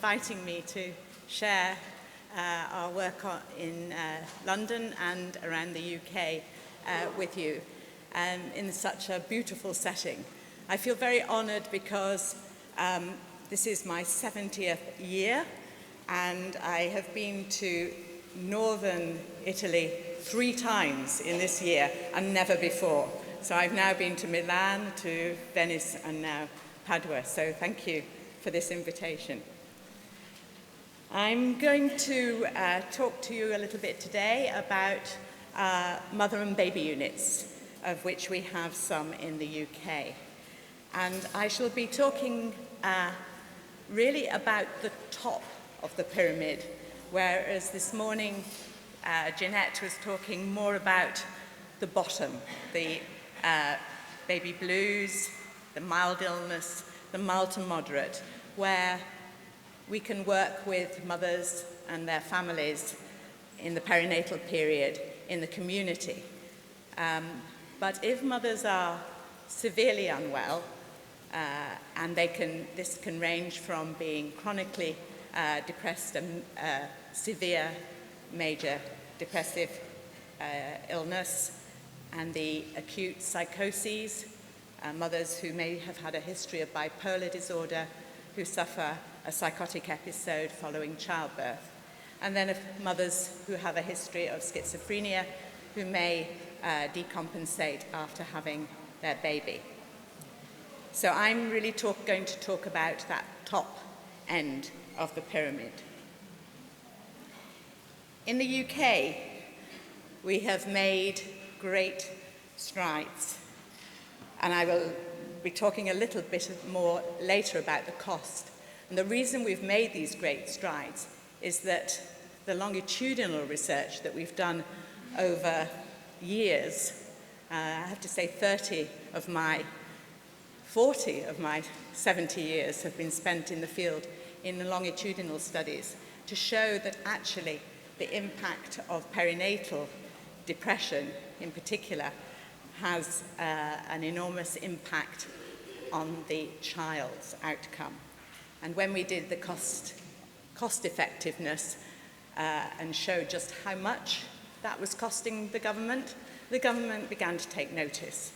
inviting me to share our work in London and around the UK with you in such a beautiful setting. I feel very honoured because this is my 70th year, and I have been to northern Italy 3 times in this year and never before. So I've now been to Milan, to Venice, and now Padua. So thank you for this invitation. I'm going to talk to you a little bit today about mother and baby units, of which we have some in the UK. And I shall be talking really about the top of the pyramid, whereas this morning Jeanette was talking more about the bottom, the baby blues, the mild illness, the mild to moderate, where we can work with mothers and their families in the perinatal period in the community. But if mothers are severely unwell, and this can range from being chronically depressed and severe major depressive illness, and the acute psychoses, mothers who may have had a history of bipolar disorder, who suffer a psychotic episode following childbirth, and then mothers who have a history of schizophrenia, who may decompensate after having their baby. So I'm really going to talk about that top end of the pyramid. In the UK, we have made great strides, and I will be talking a little bit more later about the cost. And the reason we've made these great strides is that the longitudinal research that we've done over years, I have to say 40 of my 70 years have been spent in the field in the longitudinal studies to show that actually the impact of perinatal depression in particular has an enormous impact on the child's outcome. And when we did the cost effectiveness and showed just how much that was costing the government began to take notice.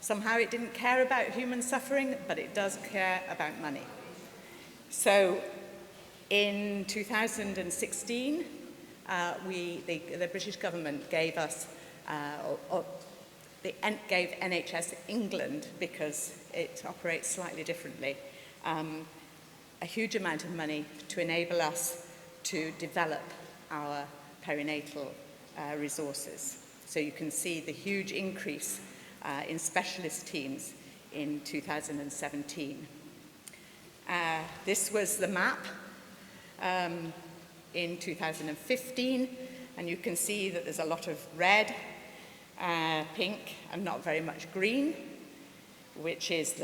Somehow it didn't care about human suffering, but it does care about money. So in 2016, the British government gave us, gave NHS England, because it operates slightly differently, a huge amount of money to enable us to develop our perinatal resources. So you can see the huge increase in specialist teams in 2017. This was the map in 2015, and you can see that there's a lot of red, pink, and not very much green, which is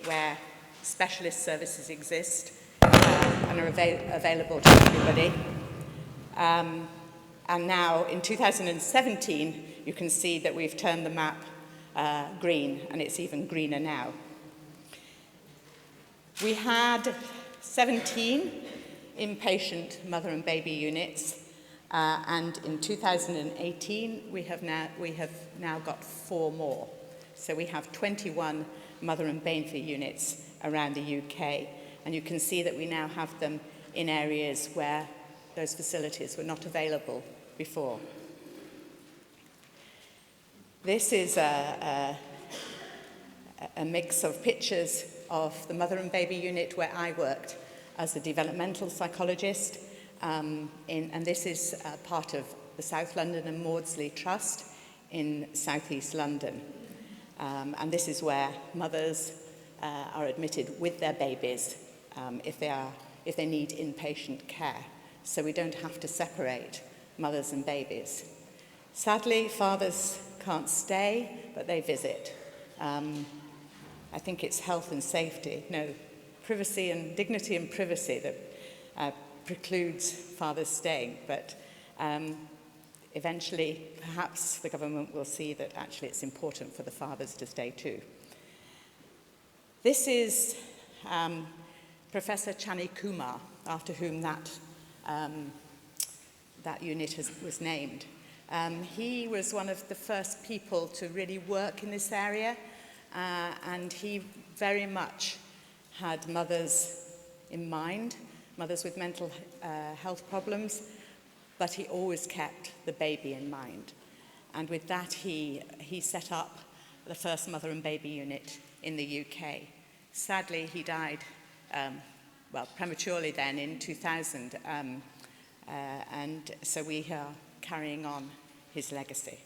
where specialist services exist and are available to everybody. And now in 2017, you can see that we've turned the map green, and it's even greener now. We had 17 inpatient mother and baby units, and in 2018 we have now got 4 more. So we have 21 mother and baby units around the UK, and you can see that we now have them in areas where those facilities were not available before. This is a mix of pictures of the mother and baby unit where I worked as a developmental psychologist, and this is part of the South London and Maudsley Trust in South East London. And this is where mothers are admitted with their babies if they need inpatient care. So we don't have to separate mothers and babies. Sadly, fathers can't stay, but they visit. I think it's health and safety, privacy and dignity and privacy that precludes fathers staying. But eventually, perhaps the government will see that actually it's important for the fathers to stay too. This is Professor Chani Kumar, after whom that unit was named. He was one of the first people to really work in this area, and he very much had mothers in mind, mothers with mental health problems, but he always kept the baby in mind. And with that, he set up the first mother and baby unit in the UK. Sadly, he died, prematurely then in 2000, and so we are carrying on his legacy.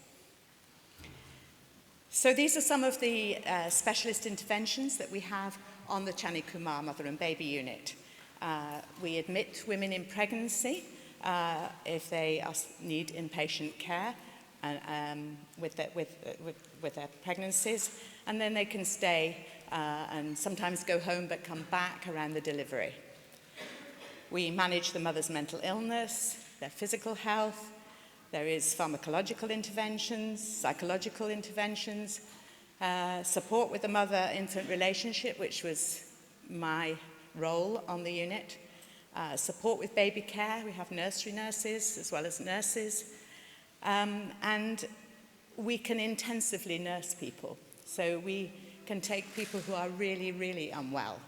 So these are some of the specialist interventions that we have on the Chani Kumar Mother and Baby Unit. We admit women in pregnancy if they need inpatient care with their pregnancies, and then they can stay and sometimes go home but come back around the delivery. We manage the mother's mental illness, their physical health. There is pharmacological interventions, psychological interventions, support with the mother-infant relationship, which was my role on the unit, support with baby care. We have nursery nurses as well as nurses, and we can intensively nurse people. So we can take people who are really, really unwell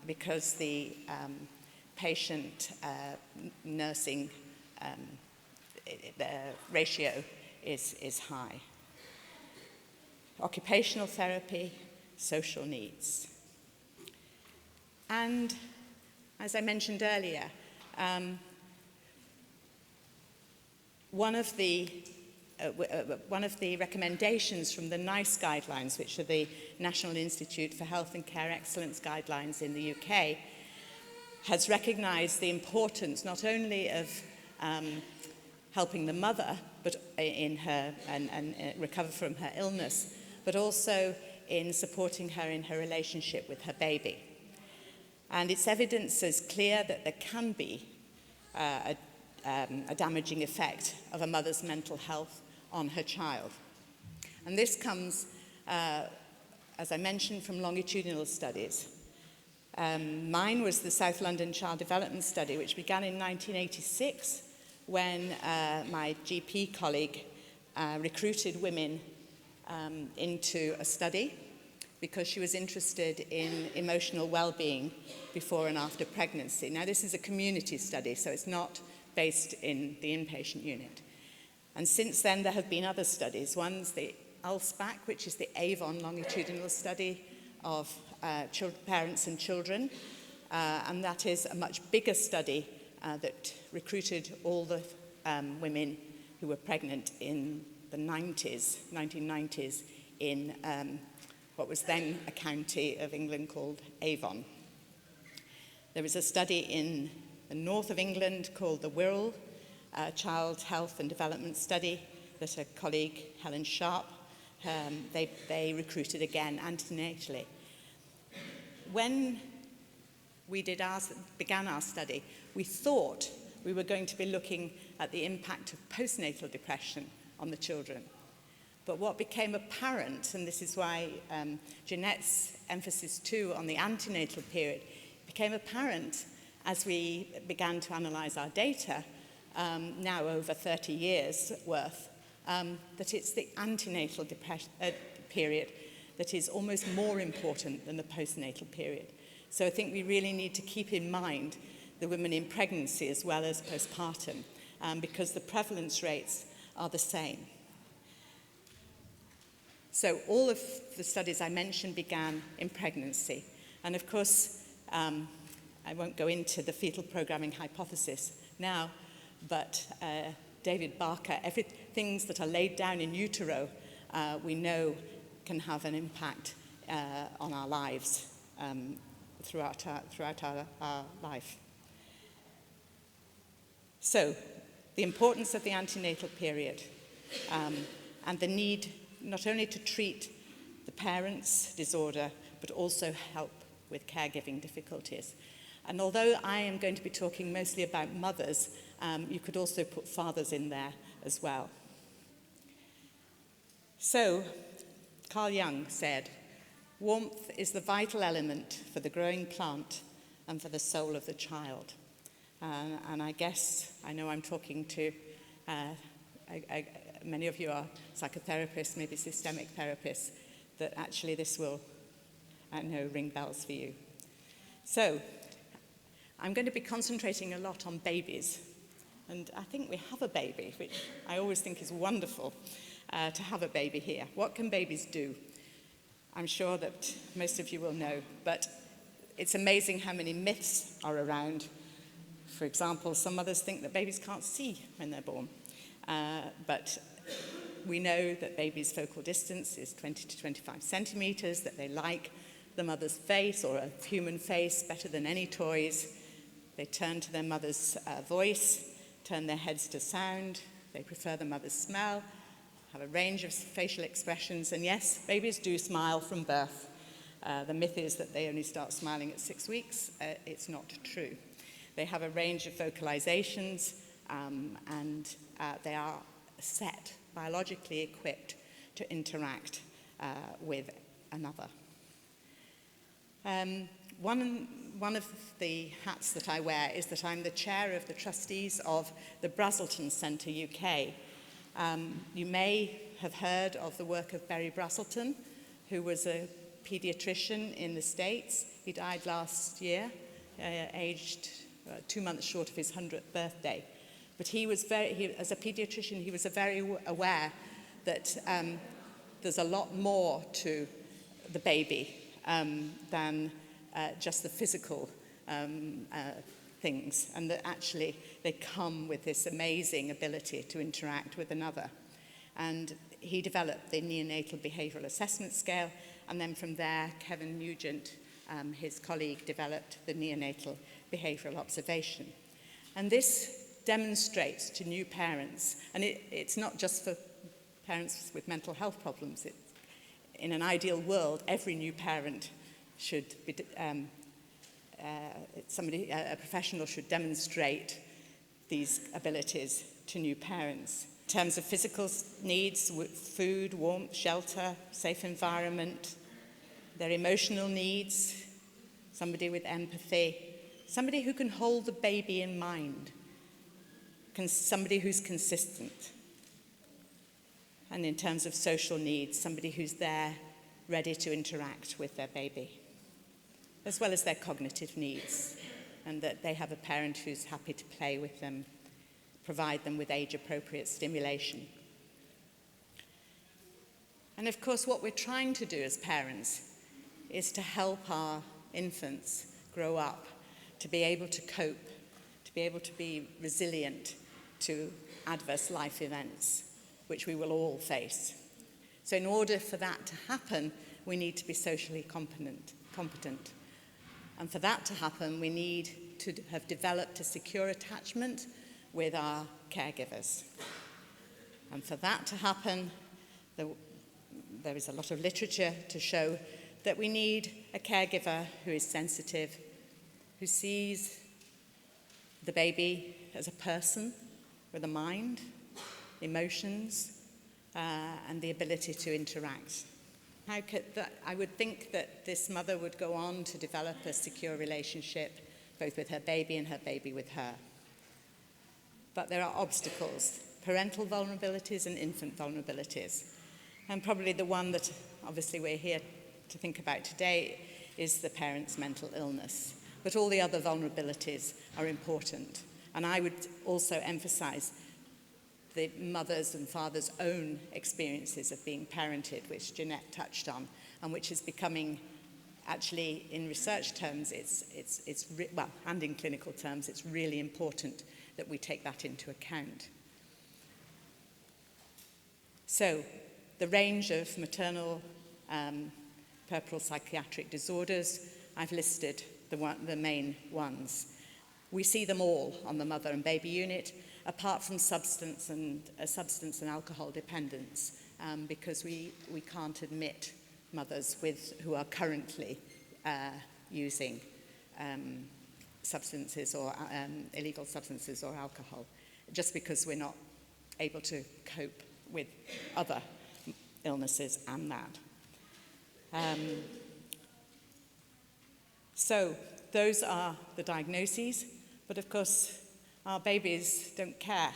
because the patient nursing the ratio is high. Occupational therapy, social needs. And as I mentioned earlier, one of the recommendations from the NICE guidelines, which are the National Institute for Health and Care Excellence guidelines in the UK, has recognised the importance not only of helping the mother but in her and recover from her illness, but also in supporting her in her relationship with her baby. And its evidence is clear that there can be a damaging effect of a mother's mental health on her child. And this comes, as I mentioned, from longitudinal studies. Mine was the South London Child Development Study, which began in 1986 when my GP colleague recruited women into a study because she was interested in emotional well-being before and after pregnancy. Now, this is a community study, so it's not based in the inpatient unit. And since then, there have been other studies. One's the ALSPAC, which is the Avon longitudinal study of parents and children, and that is a much bigger study that recruited all the women who were pregnant in the 1990s, in what was then a county of England called Avon. There was a study in the north of England called the Wirral Child Health and Development Study that a colleague, Helen Sharp, they recruited again antenatally. When we began our study, we thought we were going to be looking at the impact of postnatal depression on the children. But what became apparent, and this is why Jeanette's emphasis too on the antenatal period, became apparent as we began to analyse our data, now over 30 years worth, that it's the antenatal period that is almost more important than the postnatal period. So I think we really need to keep in mind the women in pregnancy as well as postpartum, because the prevalence rates are the same. So all of the studies I mentioned began in pregnancy. And of course, I won't go into the fetal programming hypothesis now, but David Barker, things that are laid down in utero, we know can have an impact on our lives throughout our life. So, the importance of the antenatal period and the need not only to treat the parents' disorder, but also help with caregiving difficulties. And although I am going to be talking mostly about mothers, you could also put fathers in there as well. So, Carl Jung said, "Warmth is the vital element for the growing plant, and for the soul of the child. And I guess, I know I'm talking to, many of you are psychotherapists, maybe systemic therapists, that actually this will, I know, ring bells for you. So, I'm going to be concentrating a lot on babies. And I think we have a baby, which I always think is wonderful to have a baby here. What can babies do? I'm sure that most of you will know, but it's amazing how many myths are around. For example, some mothers think that babies can't see when they're born, but we know that babies' focal distance is 20 to 25 centimeters, that they like the mother's face or a human face better than any toys. They turn to their mother's voice, turn their heads to sound. They prefer the mother's smell, have a range of facial expressions, and yes, babies do smile from birth. The myth is that they only start smiling at 6 weeks. It's not true. They have a range of vocalizations, and they are set, biologically equipped to interact with another. One of the hats that I wear is that I'm the chair of the trustees of the Brazelton Centre UK. You may have heard of the work of Barry Brazelton, who was a paediatrician in the States. He died last year, aged 2 months short of his 100th birthday. But as a paediatrician, he was very aware that there's a lot more to the baby than just the physical things, and that actually they come with this amazing ability to interact with another. And he developed the neonatal behavioural assessment scale, and then from there, Kevin Nugent, his colleague, developed the neonatal behavioural observation. And this demonstrates to new parents, and it's not just for parents with mental health problems. In an ideal world, every new parent should be, a professional should demonstrate these abilities to new parents. In terms of physical needs, food, warmth, shelter, safe environment, their emotional needs, somebody with empathy, somebody who can hold the baby in mind, somebody who's consistent. And in terms of social needs, somebody who's there, ready to interact with their baby, as well as their cognitive needs, and that they have a parent who's happy to play with them, provide them with age-appropriate stimulation. And of course, what we're trying to do as parents is to help our infants grow up, to be able to cope, to be able to be resilient to adverse life events, which we will all face. So in order for that to happen, we need to be socially competent. And for that to happen, we need to have developed a secure attachment with our caregivers. And for that to happen, there is a lot of literature to show that we need a caregiver who is sensitive, who sees the baby as a person with a mind, emotions, and the ability to interact. I would think that this mother would go on to develop a secure relationship, both with her baby and her baby with her. But there are obstacles, parental vulnerabilities and infant vulnerabilities. And probably the one that obviously we're here to think about today is the parent's mental illness. But all the other vulnerabilities are important. And I would also emphasize the mother's and father's own experiences of being parented, which Jeanette touched on, and which is becoming, actually, in research terms, and in clinical terms, it's really important that we take that into account. So, the range of maternal puerperal psychiatric disorders, I've listed the main ones. We see them all on the mother and baby unit, apart from substance and alcohol dependence, because we can't admit mothers who are currently using substances or illegal substances or alcohol, just because we're not able to cope with other illnesses and that. So those are the diagnoses, but of course our babies don't care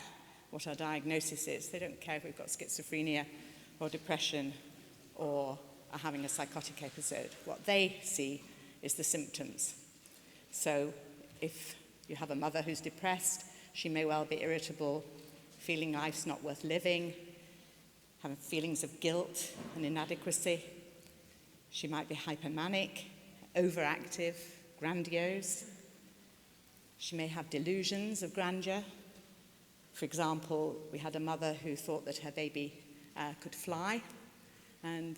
what our diagnosis is. They don't care if we've got schizophrenia or depression or are having a psychotic episode. What they see is the symptoms. So if you have a mother who's depressed, she may well be irritable, feeling life's not worth living, having feelings of guilt and inadequacy. She might be hypomanic, overactive, grandiose. She may have delusions of grandeur. For example, we had a mother who thought that her baby could fly, and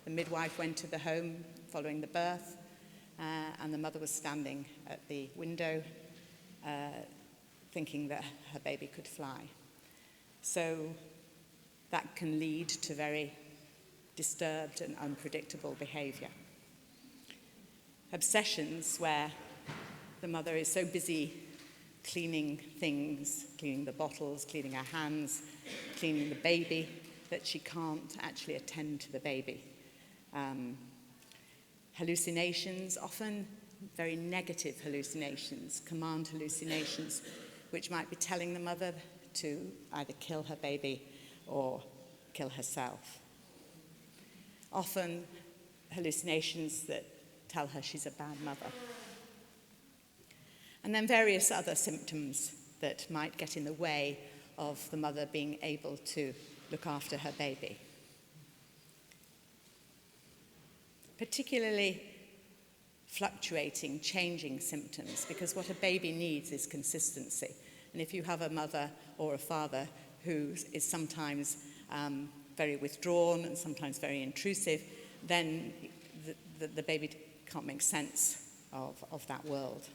the midwife went to the home following the birth, and the mother was standing at the window thinking that her baby could fly. So that can lead to very disturbed and unpredictable behavior. Obsessions, where the mother is so busy cleaning things, cleaning the bottles, cleaning her hands, cleaning the baby, that she can't actually attend to the baby. Hallucinations, often very negative hallucinations, command hallucinations, which might be telling the mother to either kill her baby or kill herself. Often hallucinations that tell her she's a bad mother. And then various other symptoms that might get in the way of the mother being able to look after her baby. Particularly fluctuating, changing symptoms, because what a baby needs is consistency. And if you have a mother or a father who is sometimes very withdrawn and sometimes very intrusive, then the baby can't make sense of that world.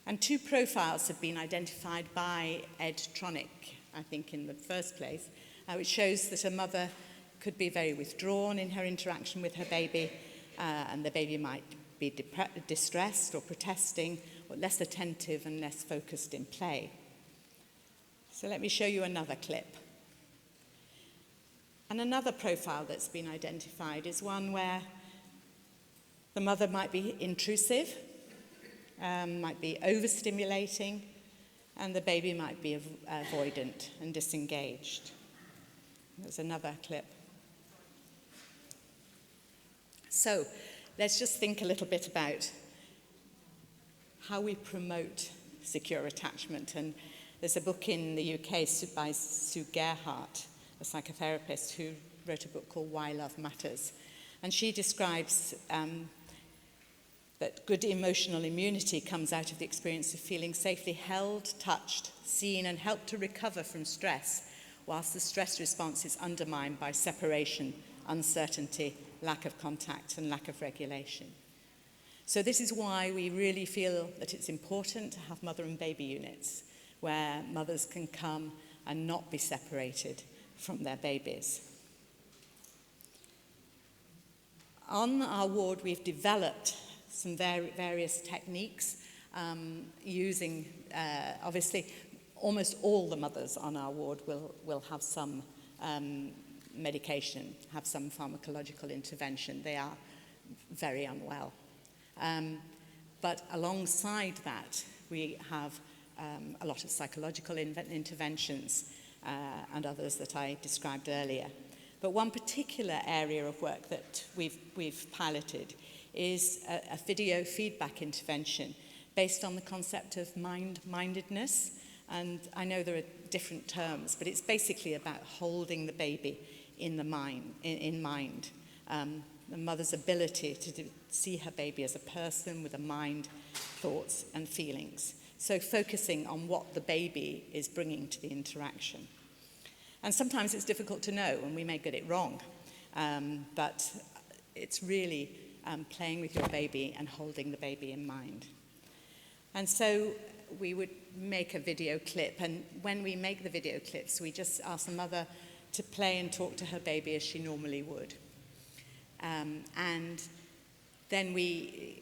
And 2 profiles have been identified by Ed Tronick, I think in the first place, which shows that a mother could be very withdrawn in her interaction with her baby, and the baby might be distressed or protesting, or less attentive and less focused in play. So let me show you another clip. And another profile that's been identified is one where the mother might be intrusive, might be overstimulating, and the baby might be avoidant and disengaged. There's another clip. So let's just think a little bit about how we promote secure attachment. And there's a book in the UK by Sue Gerhardt, a psychotherapist, who wrote a book called Why Love Matters. And she describes that good emotional immunity comes out of the experience of feeling safely held, touched, seen, and helped to recover from stress, whilst the stress response is undermined by separation, uncertainty, lack of contact, and lack of regulation. So this is why we really feel that it's important to have mother and baby units, where mothers can come and not be separated from their babies. On our ward, we've developed some various techniques using, obviously, almost all the mothers on our ward will have some medication, have some pharmacological intervention. They are very unwell. But alongside that, we have a lot of psychological interventions and others that I described earlier. But one particular area of work that we've piloted is a video feedback intervention based on the concept of mind-mindedness. And I know there are different terms, but it's basically about holding the baby in mind. The mother's ability to see her baby as a person with a mind, thoughts, and feelings. So focusing on what the baby is bringing to the interaction. And sometimes it's difficult to know, and we may get it wrong, but it's really playing with your baby and holding the baby in mind. And so we would make a video clip, and when we make the video clips, we just ask the mother to play and talk to her baby as she normally would. And then we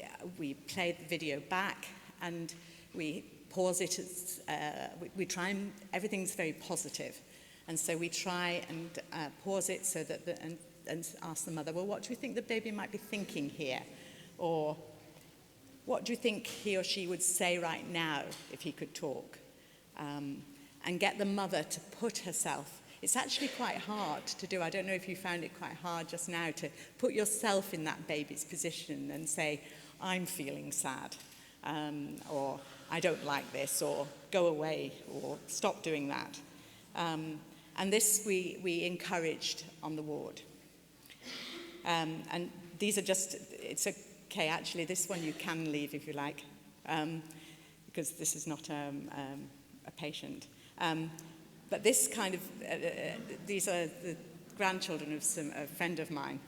play the video back, and we pause it. We try and everything's very positive, and so we try and pause it so that and ask the mother, well, what do you think the baby might be thinking here, or what do you think he or she would say right now if he could talk? And get the mother to put herself. It's actually quite hard to do. I don't know if you found it quite hard just now to put yourself in that baby's position and say, I'm feeling sad, or I don't like this, or go away, or stop doing that. And this we encouraged on the ward. And these are just, it's okay, actually, this one you can leave if you like, because this is not a patient. But this kind of, these are the grandchildren of a friend of mine.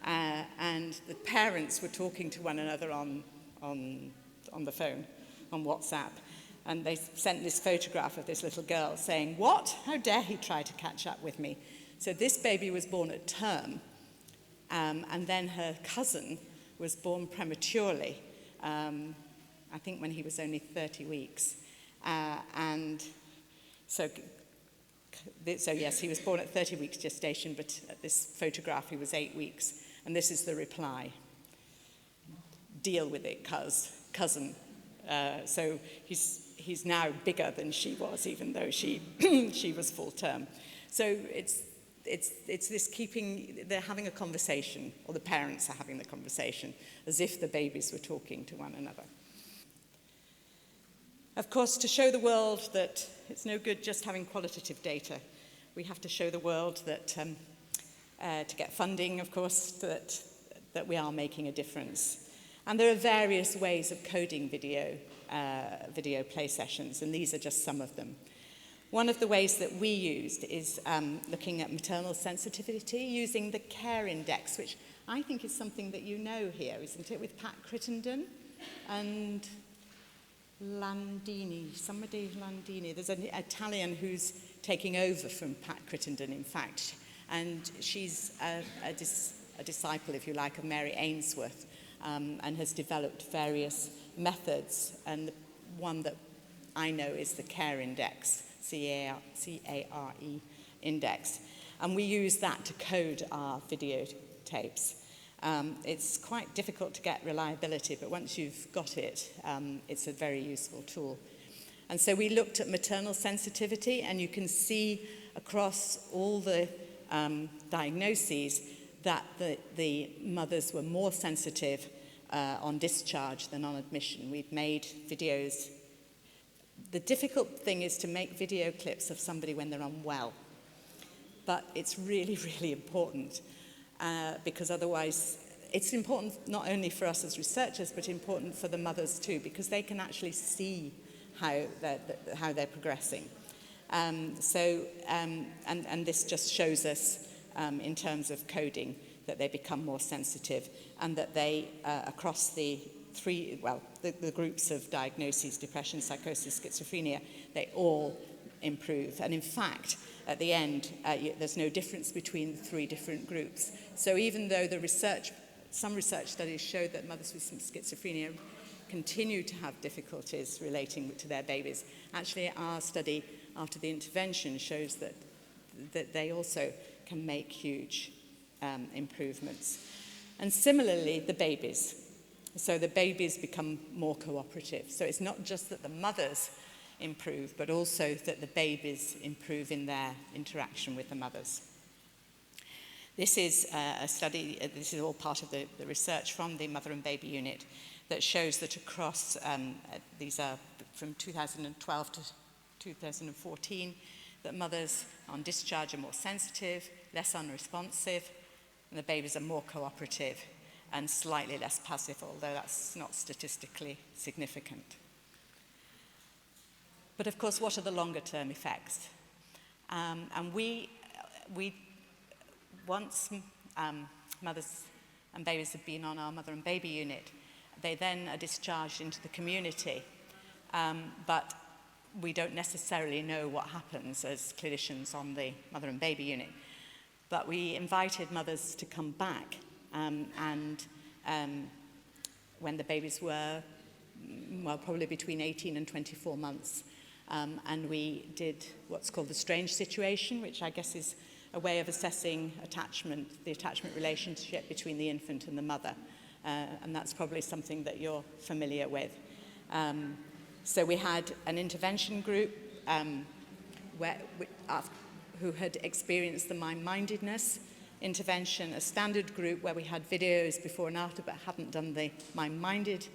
And the parents were talking to one another on the phone, on WhatsApp. And they sent this photograph of this little girl saying, what? How dare he try to catch up with me? So this baby was born at term. And then her cousin was born prematurely, I think when he was only 30 weeks. And so yes, he was born at 30 weeks gestation, but at this photograph he was 8 weeks. And this is the reply. Deal with it, cousin. So he's now bigger than she was, even though she was full term. So it's this they're having a conversation, or the parents are having the conversation, as if the babies were talking to one another. Of course, to show the world that it's no good just having qualitative data, we have to show the world that, to get funding, of course, that we are making a difference. And there are various ways of coding video play sessions, and these are just some of them. One of the ways that we used is looking at maternal sensitivity using the care index, which I think is something that you know here, isn't it, with Pat Crittenden and Landini. There's an Italian who's taking over from Pat Crittenden, in fact, and she's a disciple, if you like, of Mary Ainsworth, and has developed various methods, and the one that I know is the care index, CARE index, and we use that to code our videotapes. It's quite difficult to get reliability, but once you've got it, it's a very useful tool. And so we looked at maternal sensitivity, and you can see across all the diagnoses that the mothers were more sensitive on discharge than on admission. We'd made videos. The difficult thing is to make video clips of somebody when they're unwell. But it's really, really important because otherwise it's important not only for us as researchers, but important for the mothers too, because they can actually see how they're progressing. And this just shows us in terms of coding that they become more sensitive, and that they, across the groups of diagnoses, depression, psychosis, schizophrenia, they all improve. And in fact, at the end, there's no difference between the three different groups. So even though some research studies show that mothers with schizophrenia continue to have difficulties relating to their babies, actually our study after the intervention shows that they also can make huge improvements. And similarly, the babies. So the babies become more cooperative. So it's not just that the mothers improve, but also that the babies improve in their interaction with the mothers. This is a study, this is all part of the research from the Mother and Baby Unit that shows that across, these are from 2012 to 2014, that mothers on discharge are more sensitive, less unresponsive, and the babies are more cooperative and slightly less passive, although that's not statistically significant. But of course, what are the longer term effects? And we once mothers and babies have been on our Mother and Baby Unit, they then are discharged into the community, but we don't necessarily know what happens as clinicians on the Mother and Baby Unit. But we invited mothers to come back, and when the babies were, probably between 18 and 24 months, and we did what's called the strange situation, which I guess is a way of assessing the attachment relationship between the infant and the mother. and that's probably something that you're familiar with. So we had an intervention group who had experienced the mind-mindedness intervention, a standard group where we had videos before and after but hadn't done the mind-minded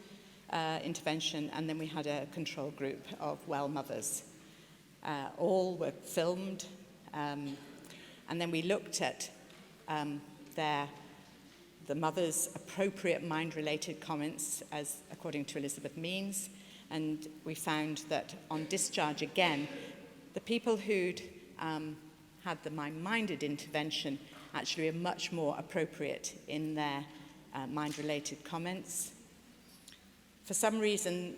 intervention, and then we had a control group of well mothers. All were filmed, and then we looked at the mother's appropriate mind-related comments, as according to Elizabeth Means, and we found that on discharge again, the people who'd had the mind-minded intervention actually are much more appropriate in their mind-related comments. For some reason,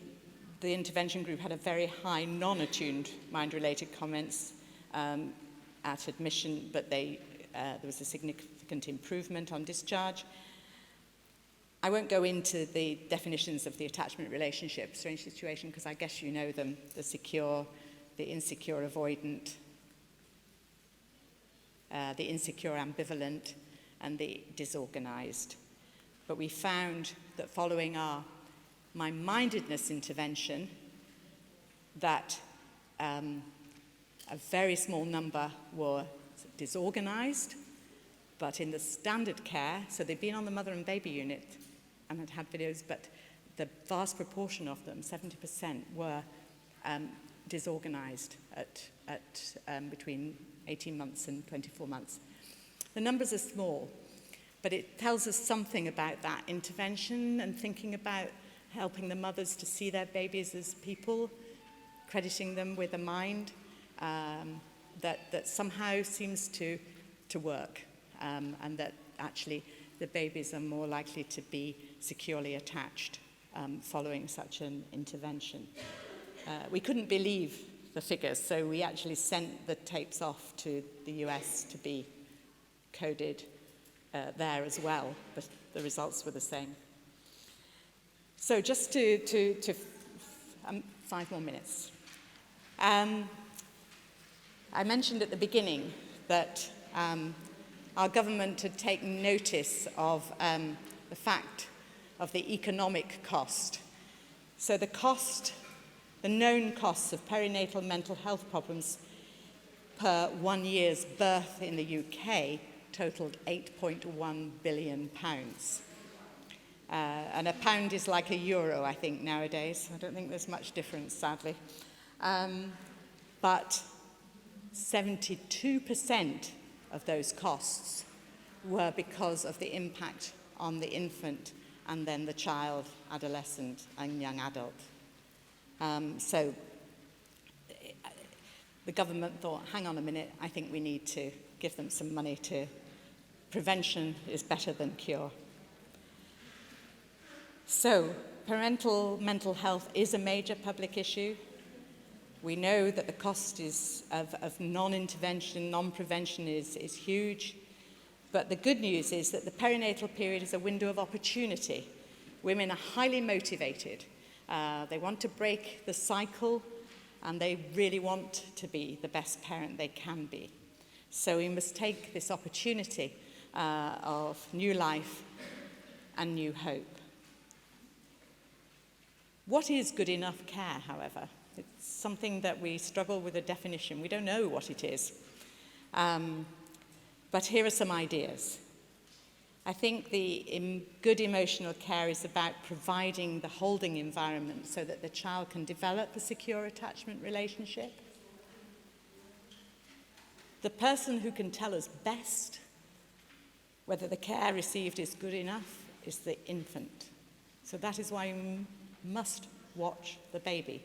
the intervention group had a very high non-attuned mind-related comments at admission, but there was a significant improvement on discharge. I won't go into the definitions of the attachment relationship, strange situation, because I guess you know them, the secure, the insecure avoidant, the insecure ambivalent, and the disorganized. But we found that following our mind-mindedness intervention, that a very small number were disorganized, but in the standard care, so they'd been on the mother and baby unit and had videos, but the vast proportion of them, 70%, were disorganized at between 18 months and 24 months. The numbers are small, but it tells us something about that intervention and thinking about helping the mothers to see their babies as people, crediting them with a mind that somehow seems to work, and that actually the babies are more likely to be securely attached following such an intervention. We couldn't believe the figures, so we actually sent the tapes off to the US to be coded there as well, but the results were the same. So just to 5 more minutes. I mentioned at the beginning that our government had taken notice of the fact of the economic cost. So the known costs of perinatal mental health problems per 1 year's birth in the UK totaled £8.1 billion. And a pound is like a euro, I think, nowadays. I don't think there's much difference, sadly. But 72% of those costs were because of the impact on the infant and then the child, adolescent, and young adult. So the government thought, hang on a minute, I think we need to give them some money to prevention is better than cure. So parental mental health is a major public issue. We know that the cost of non-intervention, non-prevention is huge. But the good news is that the perinatal period is a window of opportunity. Women are highly motivated. They want to break the cycle, and they really want to be the best parent they can be. So we must take this opportunity of new life and new hope. What is good enough care, however? It's something that we struggle with a definition. We don't know what it is. But here are some ideas. I think good emotional care is about providing the holding environment so that the child can develop a secure attachment relationship. The person who can tell us best whether the care received is good enough is the infant. So that is why we must watch the baby.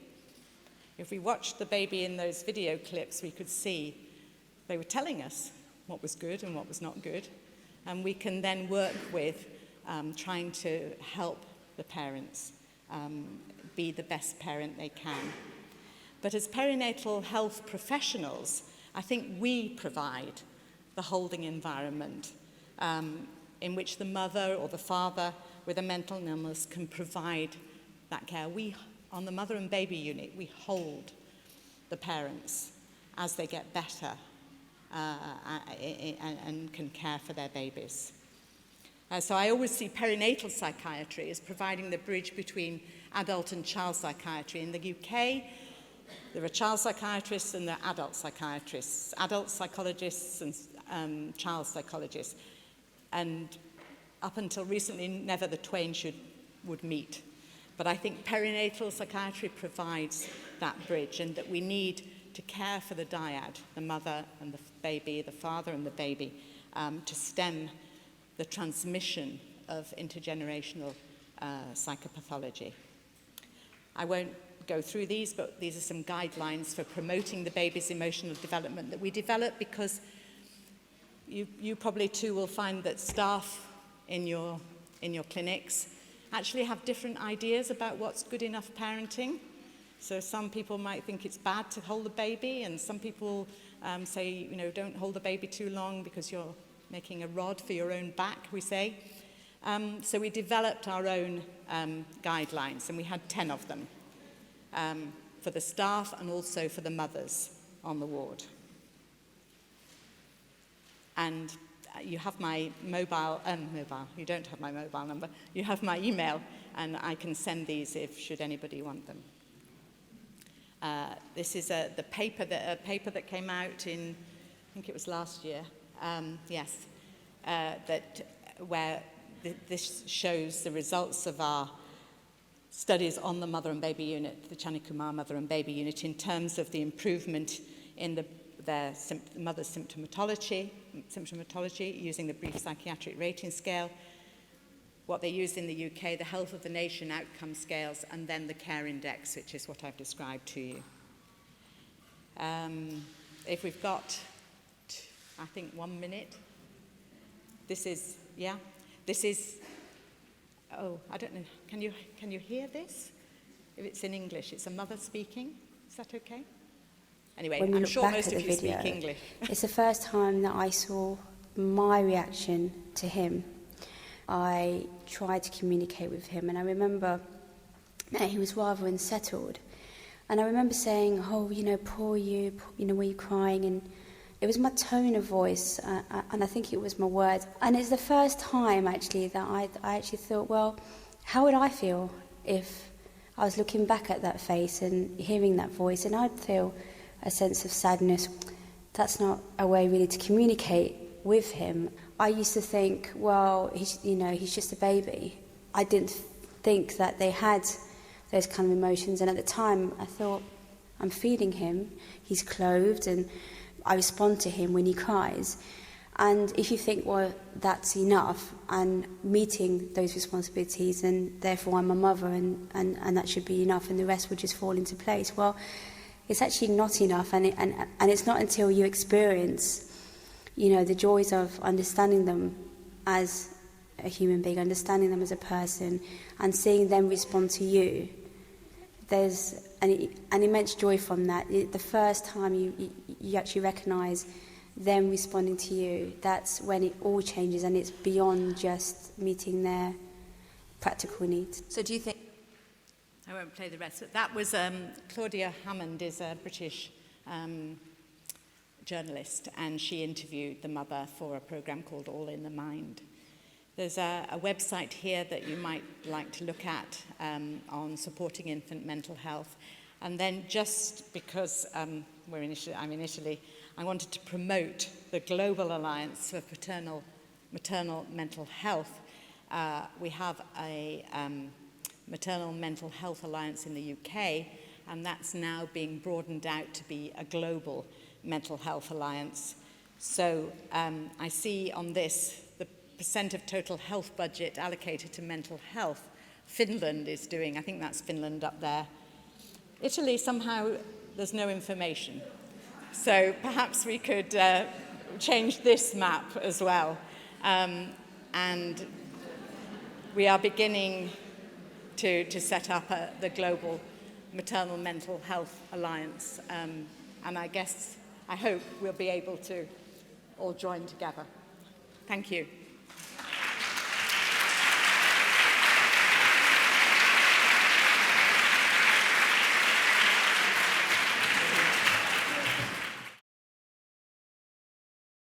If we watched the baby in those video clips, we could see they were telling us what was good and what was not good. And we can then work with trying to help the parents be the best parent they can. But as perinatal health professionals, I think we provide the holding environment in which the mother or the father with a mental illness can provide that care. We, on the mother and baby unit, we hold the parents as they get better and can care for their babies. So I always see perinatal psychiatry as providing the bridge between adult and child psychiatry. In the UK, there are child psychiatrists and there are adult psychiatrists, adult psychologists and child psychologists. And up until recently, never the twain would meet. But I think perinatal psychiatry provides that bridge, and that we need to care for the dyad, the mother and the baby, the father and the baby, to stem the transmission of intergenerational psychopathology. I won't go through these, but these are some guidelines for promoting the baby's emotional development that we develop, because you probably too will find that staff in your clinics actually have different ideas about what's good enough parenting. So some people might think it's bad to hold the baby, and some people say, don't hold the baby too long because you're making a rod for your own back, we say. So we developed our own guidelines, and we had 10 of them for the staff and also for the mothers on the ward. And you have my mobile, you don't have my mobile number, you have my email, and I can send these should anybody want them. This is a paper that came out in, I think it was last year, where this shows the results of our studies on the mother and baby unit, the Chanikumar mother and baby unit, in terms of the improvement in their mother's symptomatology using the brief psychiatric rating scale, what they used in the UK, the health of the nation outcome scales, and then the care index, which is what I've described to you. If we've got, I think, 1 minute. This is, I don't know, can you hear this? If it's in English, it's a mother speaking. Is that okay? Anyway, I'm sure most of you speak English. It's the first time that I saw my reaction to him. I tried to communicate with him, and I remember that he was rather unsettled. And I remember saying, poor you, were you crying? And it was my tone of voice, and I think it was my words. And it's the first time, actually, that I actually thought, well, how would I feel if I was looking back at that face and hearing that voice? And I'd feel a sense of sadness. That's not a way really to communicate with him. I used to think, well, he's just a baby. I didn't think that they had those kind of emotions, and at the time I thought, I'm feeding him, he's clothed, and I respond to him when he cries. And if you think, well, that's enough, and meeting those responsibilities, and therefore I'm a mother, and that should be enough, and the rest would just fall into place, well, it's actually not enough, and it's not until you experience, the joys of understanding them as a human being, understanding them as a person, and seeing them respond to you. There's an immense joy from that. The first time you actually recognise them responding to you, that's when it all changes, and it's beyond just meeting their practical needs. So do you think... I won't play the rest, but that was Claudia Hammond is a British journalist, and she interviewed the mother for a programme called All in the Mind. There's a website here that you might like to look at on supporting infant mental health. And then just because I'm in Italy, I wanted to promote the Global Alliance for Maternal Mental Health. We have a Maternal Mental Health Alliance in the UK, and that's now being broadened out to be a global mental health alliance. So I see on this the percent of total health budget allocated to mental health. Finland is doing, I think that's Finland up there. Italy, somehow, there's no information. So perhaps we could change this map as well. And we are beginning to set up the Global Maternal Mental Health Alliance. And I hope we'll be able to all join together. Thank you.